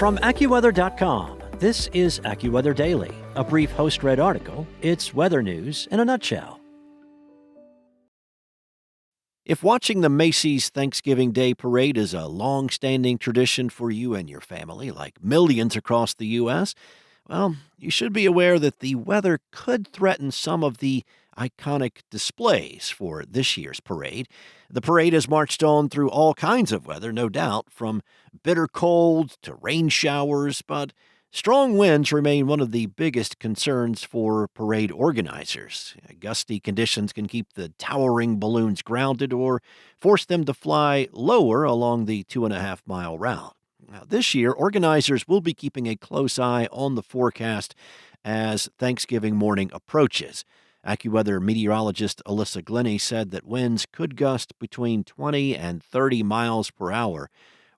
From AccuWeather.com, this is AccuWeather Daily, a brief host-read article. It's weather news in a nutshell. If watching the Macy's Thanksgiving Day Parade is a long-standing tradition for you and your family, like millions across the U.S., well, you should be aware that the weather could threaten some of the iconic displays for this year's parade. The parade has marched on through all kinds of weather, no doubt, from bitter cold to rain showers, but strong winds remain one of the biggest concerns for parade organizers. Gusty conditions can keep the towering balloons grounded or force them to fly lower along the 2.5-mile route. Now, this year, organizers will be keeping a close eye on the forecast as Thanksgiving morning approaches. AccuWeather meteorologist Alyssa Glenny said that winds could gust between 20 and 30 miles per hour.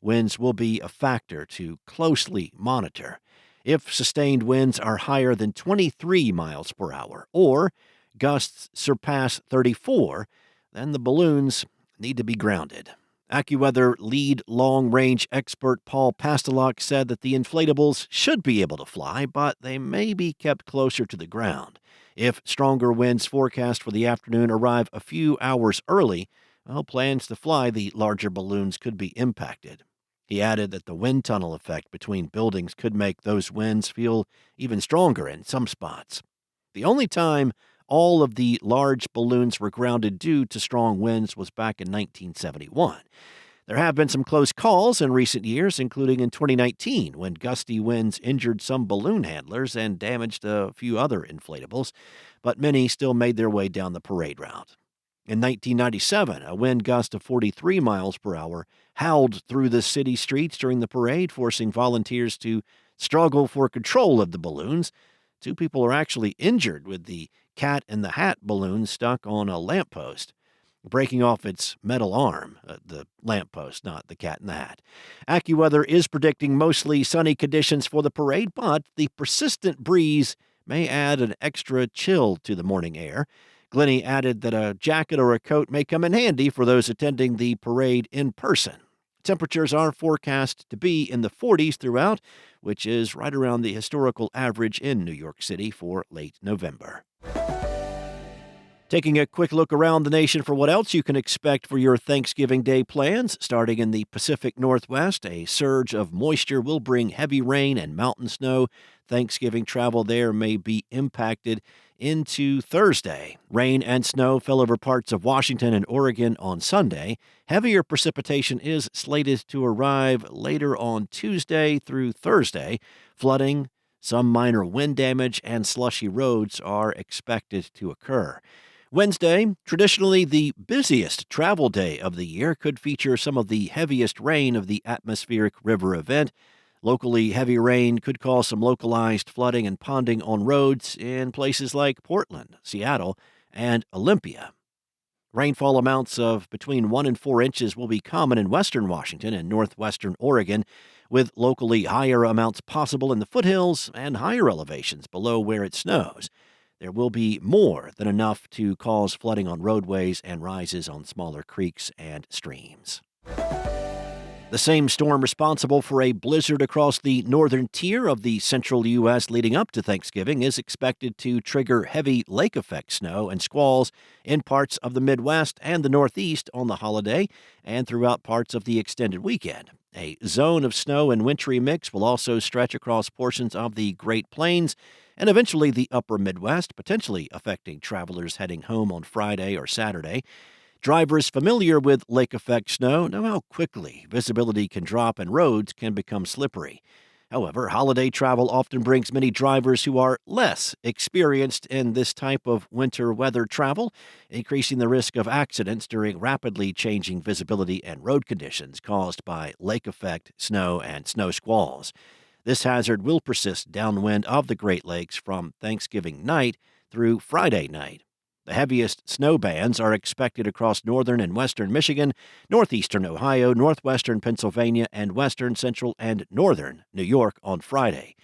Winds will be a factor to closely monitor. If sustained winds are higher than 23 miles per hour or gusts surpass 34, then the balloons need to be grounded. AccuWeather lead long-range expert Paul Pastelok said that the inflatables should be able to fly, but they may be kept closer to the ground. If stronger winds forecast for the afternoon arrive a few hours early, plans to fly the larger balloons could be impacted. He added that the wind tunnel effect between buildings could make those winds feel even stronger in some spots. The only time all of the large balloons were grounded due to strong winds was back in 1971. There have been some close calls in recent years, including in 2019, when gusty winds injured some balloon handlers and damaged a few other inflatables, but many still made their way down the parade route. In 1997, a wind gust of 43 miles per hour howled through the city streets during the parade, forcing volunteers to struggle for control of the balloons. 2 people are actually injured with the Cat in the Hat balloon stuck on a lamppost, breaking off its metal arm, the lamppost, not the Cat in the Hat. AccuWeather is predicting mostly sunny conditions for the parade, but the persistent breeze may add an extra chill to the morning air. Glenny added that a jacket or a coat may come in handy for those attending the parade in person. Temperatures are forecast to be in the 40s throughout, which is right around the historical average in New York City for late November. Taking a quick look around the nation for what else you can expect for your Thanksgiving Day plans. Starting in the Pacific Northwest, a surge of moisture will bring heavy rain and mountain snow. Thanksgiving travel there may be impacted into Thursday. Rain and snow fell over parts of Washington and Oregon on Sunday. Heavier precipitation is slated to arrive later on Tuesday through Thursday. Flooding, some minor wind damage, and slushy roads are expected to occur. Wednesday, traditionally the busiest travel day of the year, could feature some of the heaviest rain of the atmospheric river event. Locally, heavy rain could cause some localized flooding and ponding on roads in places like Portland, Seattle, and Olympia. Rainfall amounts of between 1 and 4 inches will be common in western Washington and northwestern Oregon, with locally higher amounts possible in the foothills and higher elevations below where it snows. There will be more than enough to cause flooding on roadways and rises on smaller creeks and streams. The same storm responsible for a blizzard across the northern tier of the central U.S. leading up to Thanksgiving is expected to trigger heavy lake effect snow and squalls in parts of the Midwest and the Northeast on the holiday and throughout parts of the extended weekend. A zone of snow and wintry mix will also stretch across portions of the Great Plains and eventually the upper Midwest, potentially affecting travelers heading home on Friday or Saturday. Drivers familiar with lake effect snow know how quickly visibility can drop and roads can become slippery. However, holiday travel often brings many drivers who are less experienced in this type of winter weather travel, increasing the risk of accidents during rapidly changing visibility and road conditions caused by lake effect snow and snow squalls. This hazard will persist downwind of the Great Lakes from Thanksgiving night through Friday night. The heaviest snow bands are expected across northern and western Michigan, northeastern Ohio, northwestern Pennsylvania, and western, central, and northern New York on Friday.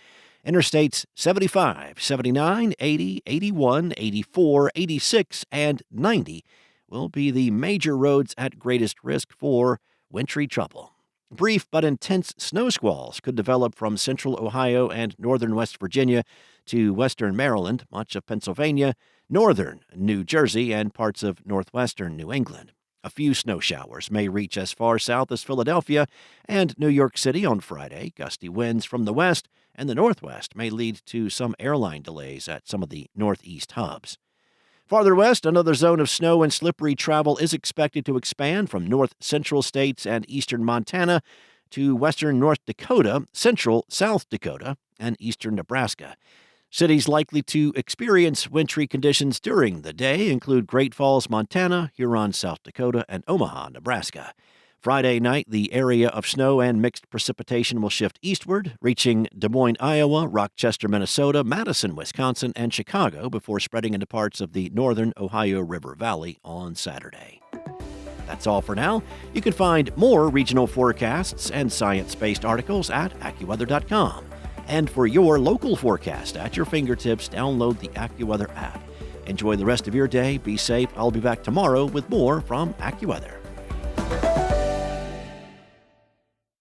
Interstates 75, 79, 80, 81, 84, 86, and 90 will be the major roads at greatest risk for wintry trouble. Brief but intense snow squalls could develop from central Ohio and northern West Virginia to western Maryland, much of Pennsylvania, northern New Jersey, and parts of northwestern New England. A few snow showers may reach as far south as Philadelphia and New York City on Friday. Gusty winds from the west and the northwest may lead to some airline delays at some of the northeast hubs. Farther west, another zone of snow and slippery travel is expected to expand from north central states and eastern Montana to western North Dakota, central South Dakota, and eastern Nebraska. Cities likely to experience wintry conditions during the day include Great Falls, Montana, Huron, South Dakota, and Omaha, Nebraska. Friday night, the area of snow and mixed precipitation will shift eastward, reaching Des Moines, Iowa, Rochester, Minnesota, Madison, Wisconsin, and Chicago before spreading into parts of the northern Ohio River Valley on Saturday. That's all for now. You can find more regional forecasts and science-based articles at AccuWeather.com. And for your local forecast at your fingertips, download the AccuWeather app. Enjoy the rest of your day. Be safe. I'll be back tomorrow with more from AccuWeather.